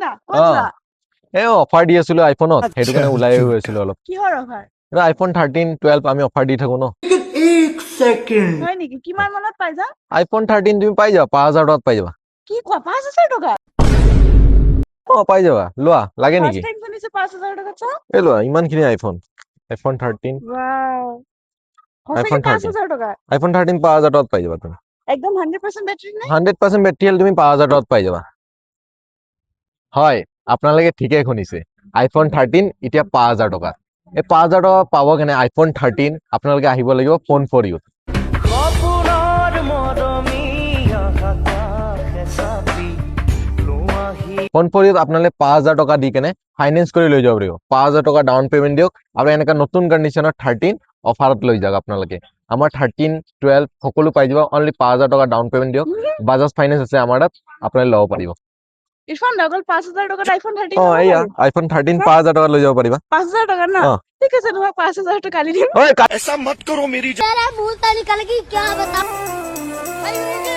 না ক'ত যোৱা এই অফাৰ দি আছিলো আইফোনত সেইটো কাৰণে ওলাই গৈছিলো অলপ কিহৰ অফাৰ এটা আইফোন 13 12 আমি অফাৰ দি থাকো ন হয় নেকি কিমান মানত পাই যা আইফোন 13 তুমি পাই যাবা 5000 টকাত পাই যাবা কি কোৱা 5000 টকা পাই যাবা লোৱা লাগে ফাৰ্ষ্ট নেকি টাইম শুনিছো 5000 টকা চা এই লোৱা ইমানখিনি আইফোন 13 ওয়াও আইফোন সঁচাকে 13 5000 টকা আইফোন 13 5000 টকাত পাই যাবা তুমি একদম 100% ব্যাটারি নে 100% বেটাৰী হেল তুমি 5000 টকাত পাই যাবা হয় আপোনালোকে ঠিকে শুনিছে আইফোন 13 এতিয়া 5000 টকা এই 5000 টকা পাব কেনে আইফোন 13 আপোনালোকে আহিব লাগিব phone for you phone for you আপোনালোকে 5000 টকা দি কেনে ফাইনেন্স কৰি লৈ যাব পাৰিব 5000 টকা ডাউন পেমেন্ট দিয়ক আৰু এনেকা নতুন কন্ডিশনত 13 অফাৰত লৈ যাওক আপোনালোকে আমাৰ 13 12 সকলো পাই যাব অনলি 5000 টকা ডাউন পেমেন্ট দিয়ক বাজাজ ফাইনেন্স আছে আমাৰ তাত আপোনালোকে ল'ব পাৰিব ইৰফান অকল 5000 টাকাৰ আইফোন 13 অ ল'ব এয়া পাৰি আইফোন 13 5000 টকা লৈ যাব পাৰিবা 5000 টাকা না অ ঠিক আছে তোমাক 5000 টাকা কালি দিম ঐ ऐसा मत करो मेरी तेरा मुंह तो निकल गई क्या बता